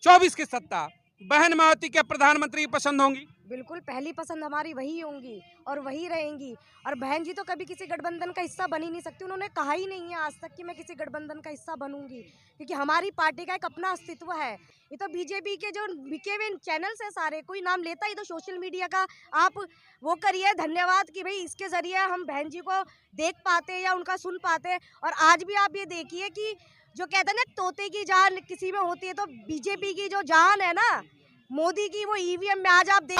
24 की सत्ता, बहन मायावती क्या प्रधानमंत्री पसंद होंगी? बिल्कुल पहली पसंद हमारी वही होंगी और वही रहेंगी। और बहन जी तो कभी किसी गठबंधन का हिस्सा बन ही नहीं सकती, उन्होंने कहा ही नहीं है आज तक कि मैं किसी गठबंधन का हिस्सा बनूंगी, क्योंकि हमारी पार्टी का एक अपना अस्तित्व है। ये तो बीजेपी के जो बिके हुए चैनल्स है सारे, कोई नाम लेता ही तो सोशल मीडिया का आप वो करिए धन्यवाद कि भाई इसके जरिए हम बहन जी को देख पाते हैं या उनका सुन पाते हैं। और आज भी आप ये देखिए कि जो कहते हैं ना तोते की जान किसी में होती है, तो बीजेपी की जो जान है ना मोदी की, वो ईवीएम में आज आप देख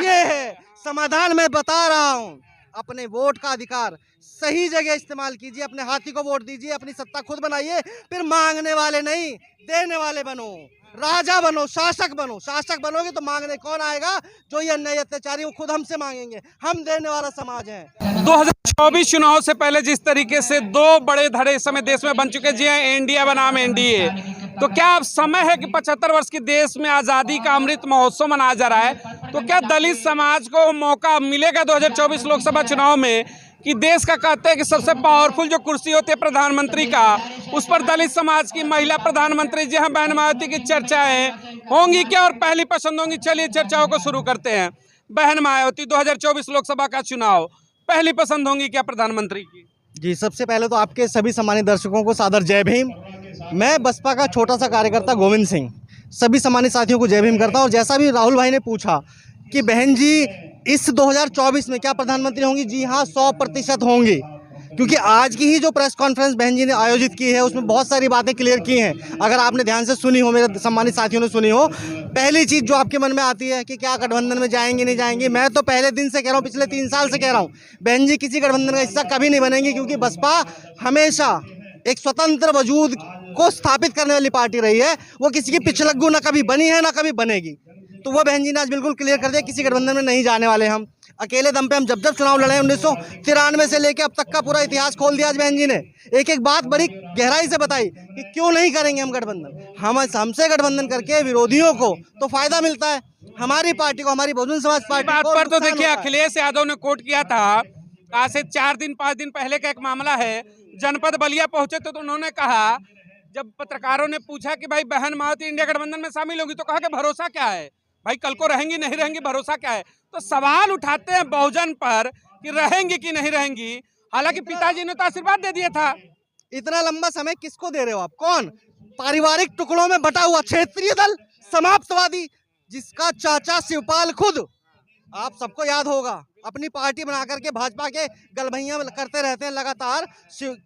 ये है समाधान। मैं बता रहा हूँ, अपने वोट का अधिकार सही जगह इस्तेमाल कीजिए, अपने हाथी को वोट दीजिए, अपनी सत्ता खुद बनाइए, फिर मांगने वाले नहीं देने वाले बनो, राजा बनो, शासक बनो। शासक बनोगे तो मांगने कौन आएगा? जो ये अन्याय अत्याचारी वो खुद हमसे मांगेंगे, हम देने वाला समाज है। 2024 चुनाव से पहले जिस तरीके से दो बड़े धड़े इस समय देश में बन चुके हैं, इंडिया बनाम एनडीए, तो क्या अब समय है कि 75 वर्ष की देश में आज़ादी का अमृत महोत्सव मनाया जा रहा है, तो क्या दलित समाज को मौका मिलेगा 2024 लोकसभा चुनाव में कि देश का कहते हैं कि सबसे पावरफुल जो कुर्सी होती है प्रधानमंत्री का, उस पर दलित समाज की महिला प्रधानमंत्री जी हाँ बहन मायावती की चर्चाएं होंगी क्या और पहली पसंद होंगी? चलिए चर्चाओं को शुरू करते हैं। बहन मायावती 2024 लोकसभा का चुनाव पहली पसंद होंगी क्या प्रधानमंत्री की? जी, सबसे पहले तो आपके सभी सम्मानित दर्शकों को सादर जय भीम। मैं बसपा का छोटा सा कार्यकर्ता गोविंद सिंह सभी सम्मानित साथियों को जय भीम करता हूँ। और जैसा भी राहुल भाई ने पूछा कि बहन जी इस 2024 में क्या प्रधानमंत्री होंगी, जी हाँ 100% होंगी, क्योंकि आज की ही जो प्रेस कॉन्फ्रेंस बहन जी ने आयोजित की है उसमें बहुत सारी बातें क्लियर की हैं। अगर आपने ध्यान से सुनी हो, मेरे सम्मानित साथियों ने सुनी हो, पहली चीज़ जो आपके मन में आती है कि क्या गठबंधन में जाएंगे नहीं जाएंगे, मैं तो पहले दिन से कह रहा हूँ, पिछले 3 साल से कह रहा हूँ, बहन जी किसी गठबंधन का हिस्सा कभी नहीं बनेंगी, क्योंकि बसपा हमेशा एक स्वतंत्र वजूद को स्थापित करने वाली पार्टी रही है। वो किसी की पिछलग्गू ना कभी बनी है ना कभी बनेगी। तो वो बहन जी ने आज बिल्कुल क्लियर कर दिया, किसी गठबंधन में नहीं जाने वाले। हम अकेले दम पे हम जब चुनाव लड़े 1993 से लेके अब तक का पूरा इतिहास खोल दिया आज बहन जी ने। एक एक बात बड़ी गहराई से बताई कि क्यों नहीं करेंगे हम गठबंधन। हमसे गठबंधन करके विरोधियों को तो फायदा मिलता है, हमारी पार्टी को, हमारी बहुजन समाज पार्टी बात को पर तो नुकसान देखिए होता है। अखिलेश यादव ने कोट किया था, आज से 4-5 दिन पहले का एक मामला है। जनपद बलिया पहुंचे तो उन्होंने कहा, जब पत्रकारों ने पूछा कि भाई बहन मायावती इंडिया गठबंधन में शामिल होगी, तो कहा कि भरोसा क्या है भाई, कल को रहेंगी नहीं रहेंगी, भरोसा क्या है? तो सवाल उठाते हैं बहुजन पर कि रहेंगी कि नहीं रहेंगी। हालांकि पिताजी ने तो आशीर्वाद दे दिया था। इतना लंबा समय किसको दे रहे हो आप? कौन? पारिवारिक टुकड़ों में बटा हुआ क्षेत्रीय दल समाप्तवादी, जिसका चाचा शिवपाल खुद, आप सबको याद होगा, अपनी पार्टी बना करके भाजपा के गलभैया करते रहते हैं लगातार।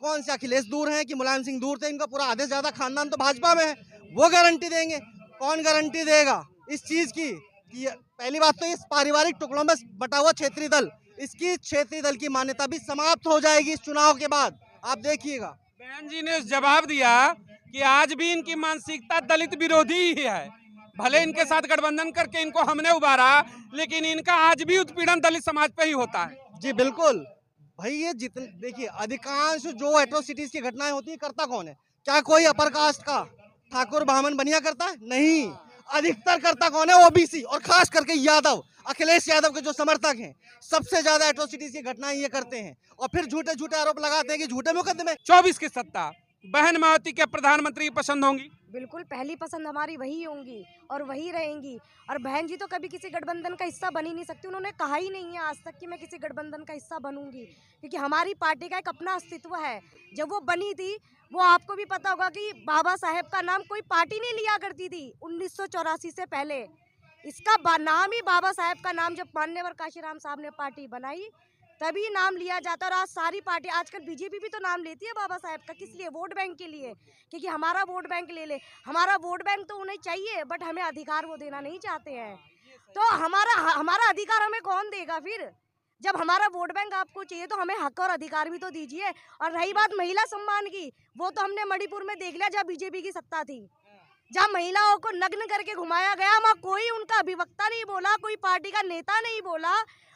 कौन से अखिलेश दूर हैं कि मुलायम सिंह दूर थे? इनका पूरा आधे से ज्यादा खानदान तो भाजपा में है। वो गारंटी देंगे? कौन गारंटी देगा इस चीज की कि पहली बात तो इस पारिवारिक टुकड़ों में बटा हुआ क्षेत्रीय दल, इसकी क्षेत्रीय दल की मान्यता भी समाप्त हो जाएगी इस चुनाव के बाद, आप देखिएगा। बहन जी ने जवाब दिया कि आज भी इनकी मानसिकता दलित विरोधी ही है, भले इनके साथ गठबंधन करके इनको हमने उबारा, लेकिन इनका आज भी उत्पीड़न दलित समाज पे ही होता है। जी बिल्कुल भाई, ये जितने देखिए अधिकांश जो एट्रोसिटीज की घटनाएं होती है करता कौन है? क्या कोई अपर कास्ट का ठाकुर ब्राह्मण बनिया करता है? नहीं, अधिकतर करता कौन है? ओबीसी, और खास करके यादव, अखिलेश यादव के जो समर्थक हैं सबसे ज्यादा एट्रोसिटीज की घटनाएं ये करते हैं, और फिर झूठे झूठे आरोप लगाते हैं कि झूठे मुकदमे। 24 की सत्ता, बहन मायावती क्या प्रधानमंत्री पसंद होंगी? बिल्कुल पहली पसंद हमारी वही होंगी और वही रहेंगी। और बहन जी तो कभी किसी गठबंधन का हिस्सा बन ही नहीं सकती, उन्होंने कहा ही नहीं है आज तक कि मैं किसी गठबंधन का हिस्सा बनूंगी, क्योंकि हमारी पार्टी का एक अपना अस्तित्व है। जब वो बनी थी, वो आपको भी पता होगा कि बाबा साहेब का नाम कोई पार्टी नहीं लिया करती थी 1984 से पहले। इसका नाम ही बाबा साहेब का नाम जब मान्यवर काशीराम साहब ने पार्टी बनाई तभी नाम लिया जाता है। और आज सारी पार्टी, आजकल बीजेपी भी तो नाम लेती है बाबा साहेब का, किस लिए? वोट बैंक के लिए, क्योंकि हमारा वोट बैंक ले ले। हमारा वोट बैंक तो उन्हें चाहिए, बट हमें अधिकार वो देना नहीं चाहते हैं। तो हमारा अधिकार हमें कौन देगा फिर? जब हमारा वोट बैंक आपको चाहिए तो हमें हक और अधिकार भी तो दीजिए। और रही बात महिला सम्मान की, वो तो हमने मणिपुर में देख लिया जहाँ बीजेपी की सत्ता थी, जहाँ महिलाओं को नग्न करके घुमाया गया, वहाँ कोई उनका अभिवक्ता नहीं बोला, कोई पार्टी का नेता नहीं बोला,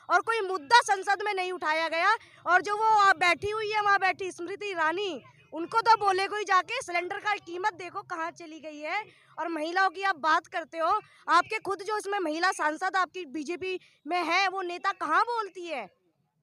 और कोई मुद्दा संसद में नहीं उठाया गया। और जो वो बैठी हुई है वहाँ बैठी स्मृति ईरानी, उनको तो बोले कोई जाके सिलेंडर का कीमत देखो कहाँ चली गई है। और महिलाओं की आप बात करते हो, आपके खुद जो इसमें महिला सांसद आपकी बीजेपी में है, वो नेता कहाँ बोलती है?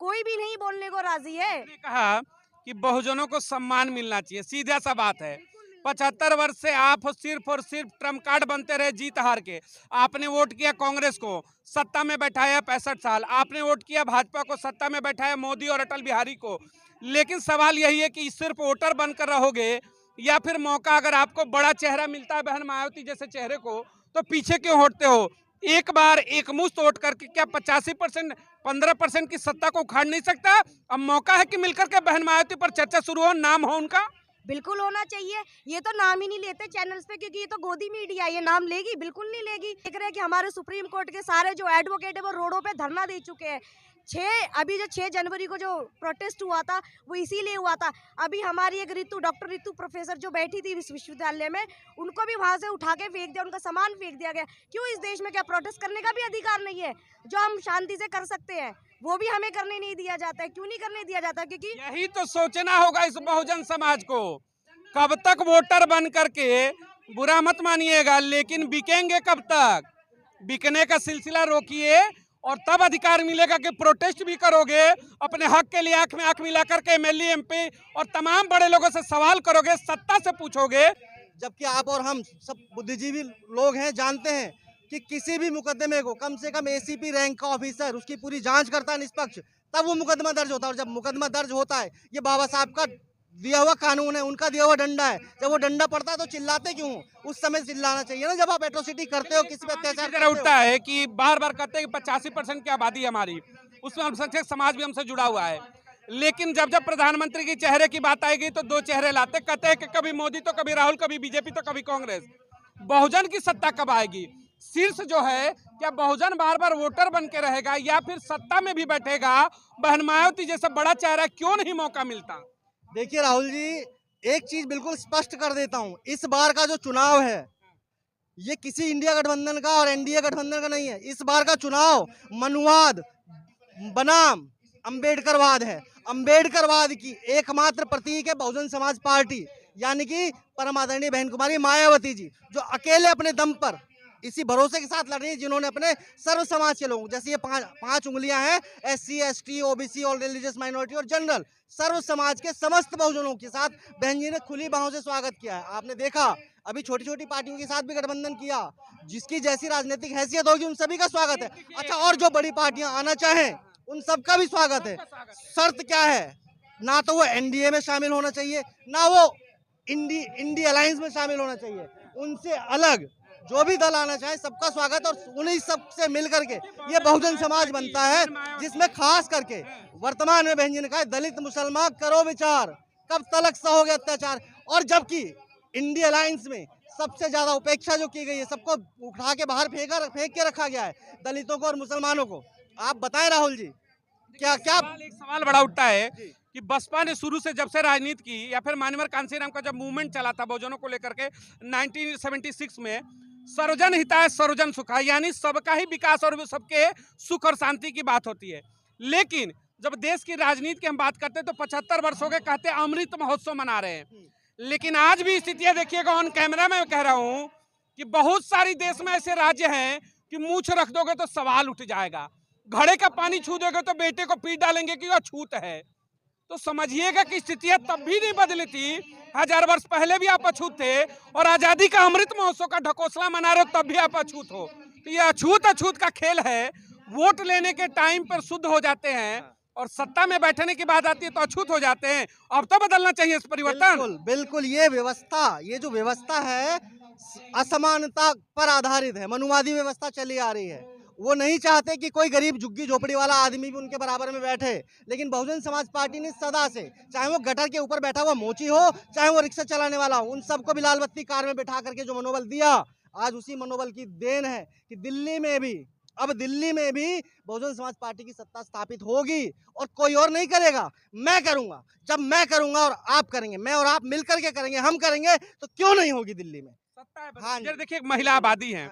कोई भी नहीं बोलने को राजी है। कहा कि बहुजनों को सम्मान मिलना चाहिए, सीधा सा बात है। 75 वर्ष से आप सिर्फ और सिर्फ ट्रम्प कार्ड बनते रहे जीत हार के। आपने वोट किया कांग्रेस को, सत्ता में बैठाया 65 साल। आपने वोट किया भाजपा को, सत्ता में बैठाया मोदी और अटल बिहारी को। लेकिन सवाल यही है कि सिर्फ वोटर बनकर रहोगे या फिर मौका अगर आपको बड़ा चेहरा मिलता है बहन मायावती जैसे चेहरे को, तो पीछे क्यों हटते हो? एक बार एक मुश्त वोट करके क्या 85% 15% की सत्ता को उखाड़ नहीं सकता? अब मौका है कि मिलकर के बहन मायावती पर चर्चा शुरू हो, नाम हो उनका। बिल्कुल होना चाहिए। ये तो नाम ही नहीं लेते चैनल्स पे, क्योंकि ये तो गोदी मीडिया, ये नाम लेगी? बिल्कुल नहीं लेगी। देख रहे हैं कि हमारे सुप्रीम कोर्ट के सारे जो एडवोकेट है वो रोडों पे धरना दे चुके हैं। अभी जो 6 जनवरी को जो प्रोटेस्ट हुआ था वो इसीलिए हुआ था। अभी हमारी एक डॉक्टर रितु प्रोफेसर जो बैठी थी विश्वविद्यालय में, उनको भी वहाँ से उठा के फेंक दिया, उनका सामान फेंक दिया गया। क्यों? इस देश में क्या प्रोटेस्ट करने का भी अधिकार नहीं है? जो हम शांति से कर सकते हैं वो भी हमें करने नहीं दिया जाता है। क्यों नहीं करने दिया जाता? क्योंकि यही तो सोचना होगा इस बहुजन समाज को। कब तक वोटर बन करके, बुरा मत मानिएगा, लेकिन बिकेंगे कब तक? बिकने का सिलसिला रोकिए और तब अधिकार मिलेगा कि प्रोटेस्ट भी करोगे, अपने हक के लिए आंख में आंख मिला करके एमएलए एमपी और तमाम बड़े लोगों से सवाल करोगे, सत्ता से पूछोगे। जबकि आप और हम सब बुद्धिजीवी लोग हैं, जानते हैं कि किसी भी मुकदमे को कम से कम एसीपी रैंक का ऑफिसर उसकी पूरी जांच करता है निष्पक्ष, तब वो मुकदमा दर्ज होता है। और जब मुकदमा दर्ज होता है, ये बाबा साहब का दिया हुआ कानून है, उनका दिया हुआ डंडा है। जब वो डंडा पड़ता है तो चिल्लाते क्यों? उस समय चिल्लाना चाहिए ना जब आप एट्रोसिटी करते हो, किसी पे अत्याचार करते हो। उठता है कि बार बार कहते हैं कि 85% की आबादी हमारी, उसमें अल्पसंख्यक समाज भी हमसे जुड़ा हुआ है। लेकिन जब जब प्रधानमंत्री के चेहरे की बात आएगी तो दो चेहरे लाते, कहते हैं कि कभी मोदी तो कभी राहुल, कभी बीजेपी तो कभी कांग्रेस। बहुजन की सत्ता कब आएगी? शीर्ष जो है, क्या बहुजन बार बार वोटर बन के रहेगा या फिर सत्ता में भी बैठेगा? बहन मायावती जैसा बड़ा चेहरा, क्यों नहीं मौका मिलता? देखिए राहुल जी, एक चीज बिल्कुल स्पष्ट कर देता हूं, इस बार का जो चुनाव है ये किसी इंडिया गठबंधन का और एनडीए गठबंधन का नहीं है। इस बार का चुनाव मनुवाद बनाम अंबेडकरवाद है। अंबेडकरवाद की एकमात्र प्रतीक है बहुजन समाज पार्टी, यानी कि परम आदरणीय बहन कुमारी मायावती जी, जो अकेले अपने दम पर इसी भरोसे के साथ लड़ रही है, जिन्होंने अपने सर्व समाज के लोगों, जैसे ये पांच उंगलियां हैं, SC ST OBC और रिलीजियस माइनॉरिटी और जनरल, सर्व समाज के समस्त बहुजनों के साथ बहन जी ने खुली बाहों से स्वागत किया है। आपने देखा अभी छोटी छोटी पार्टियों के साथ भी गठबंधन किया, जिसकी जैसी राजनीतिक हैसियत होगी उन सभी का स्वागत है। अच्छा, और जो बड़ी पार्टियां आना चाहें उन सबका भी स्वागत है। शर्त क्या है? ना तो वो एनडीए में शामिल होना चाहिए, ना वो इंडी अलायंस में शामिल होना चाहिए। उनसे अलग जो भी दल आना चाहे सबका स्वागत, और उन्हीं सब से मिल करके ये बहुजन समाज बनता है, जिसमें खास करके वर्तमान में बहन जी ने कहा दलित मुसलमान करो विचार, कब तलक सहोगे अत्याचार। और जबकि इंडिया अलायंस में सबसे ज्यादा उपेक्षा जो की गई है, सबको उठा के बाहर फेंक के रखा गया है, दलितों को और मुसलमानों को। आप बताएं राहुल जी, क्या एक सवाल बड़ा उठता है कि बसपा ने शुरू से जब से राजनीति की, या फिर मान्यवर कांसीराम का जब मूवमेंट चला था बहुजनों को लेकर के 1976 में, सर्वजन हिताय सर्वजन सुखाय, यानी सबका ही विकास और सबके सुख और शांति की बात होती है। लेकिन जब देश की राजनीति की हम बात करते हैं तो 75 वर्ष हो गए, कहते हैं अमृत महोत्सव मना रहे हैं। लेकिन आज भी स्थितियां देखिएगा, ऑन कैमरा में कह रहा हूं कि बहुत सारी देश में ऐसे राज्य हैं कि मूंछ रख दोगे तो सवाल उठ जाएगा, घड़े का पानी छू दोगे तो बेटे को पीट डालेंगे कि वह छूत है। तो समझिएगा कि स्थितियां तब भी नहीं बदली थी, 1000 वर्ष पहले भी आप अछूत थे, और आजादी का अमृत महोत्सव का ढकोसला मना रहे हो तब भी आप अछूत हो। तो ये अछूत का खेल है। वोट लेने के टाइम पर शुद्ध हो जाते हैं और सत्ता में बैठने की बात आती है तो अछूत हो जाते हैं। अब तो बदलना चाहिए इस परिवर्तन। बिल्कुल ये व्यवस्था, ये जो व्यवस्था है असमानता पर आधारित है, मनुवादी व्यवस्था चली आ रही है। वो नहीं चाहते कि कोई गरीब झुग्गी झोपड़ी वाला आदमी भी उनके बराबर में बैठे, लेकिन बहुजन समाज पार्टी ने सदा से, चाहे वो गटर के ऊपर बैठा हुआ मोची हो, चाहे वो रिक्शा चलाने वाला हो, उन सबको भी लाल बत्ती कार में बैठा करके जो मनोबल दिया, आज उसी मनोबल की देन है कि दिल्ली में भी बहुजन समाज पार्टी की सत्ता स्थापित होगी, और कोई और नहीं करेगा, मैं करूंगा। जब मैं करूंगा और आप करेंगे, मैं और आप मिल करके करेंगे, हम करेंगे, तो क्यों नहीं होगी दिल्ली में सत्ता है। हाँ, देखिए महिला आबादी है,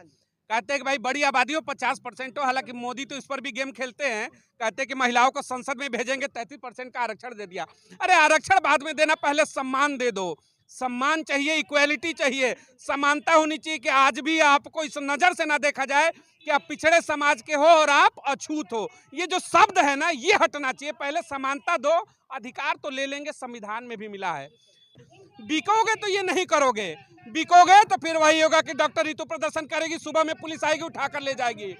कहते हैं कि भाई बड़ी आबादी हो, 50% हो। हालांकि मोदी तो इस पर भी गेम खेलते हैं, कहते हैं कि महिलाओं को संसद में भेजेंगे, 33% का आरक्षण दे दिया। अरे आरक्षण बाद में देना, पहले सम्मान दे दो। सम्मान चाहिए, इक्वालिटी चाहिए, समानता होनी चाहिए कि आज भी आपको इस नजर से ना देखा जाए कि आप पिछड़े समाज के हो और आप अछूत हो। ये जो शब्द है ना, ये हटना चाहिए। पहले समानता दो, अधिकार तो ले लेंगे, संविधान में भी मिला है। बिकोगे तो ये नहीं करोगे, बिकोगे तो फिर वही होगा कि डॉक्टर रितु प्रदर्शन करेगी, सुबह में पुलिस आएगी उठाकर ले जाएगी,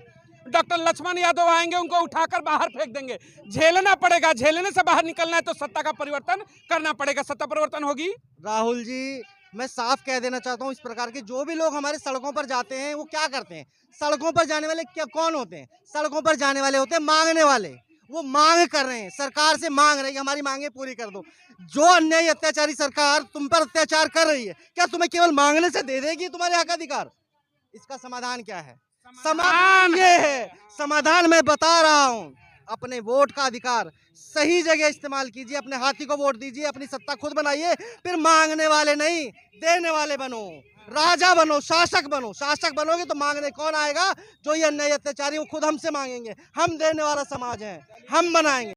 डॉक्टर लक्ष्मण यादव आएंगे उनको उठाकर बाहर फेंक देंगे। झेलना पड़ेगा, झेलने से बाहर निकलना है तो सत्ता का परिवर्तन करना पड़ेगा, सत्ता परिवर्तन होगी। राहुल जी, मैं साफ कह देना चाहता हूँ, इस प्रकार के जो भी लोग हमारे सड़कों पर जाते हैं वो क्या करते हैं? सड़कों पर जाने वाले क्या कौन होते हैं? सड़कों पर जाने वाले होते हैं मांगने वाले। वो मांग कर रहे हैं, सरकार से मांग रहे हैं कि हमारी मांगे पूरी कर दो। जो अन्यायी अत्याचारी सरकार तुम पर अत्याचार कर रही है, क्या तुम्हें केवल मांगने से दे देगी तुम्हारे हक अधिकार? इसका समाधान क्या है? समाधान ये है, समाधान मैं बता रहा हूँ, अपने वोट का अधिकार सही जगह इस्तेमाल कीजिए, अपने हाथी को वोट दीजिए, अपनी सत्ता खुद बनाइए, फिर मांगने वाले नहीं देने वाले बनो, राजा बनो, शासक बनो। शासक बनोगे तो मांगने कौन आएगा? जो ये अन्यायी अत्याचारी वो खुद हमसे मांगेंगे। हम देने वाला समाज है, हम बनाएंगे।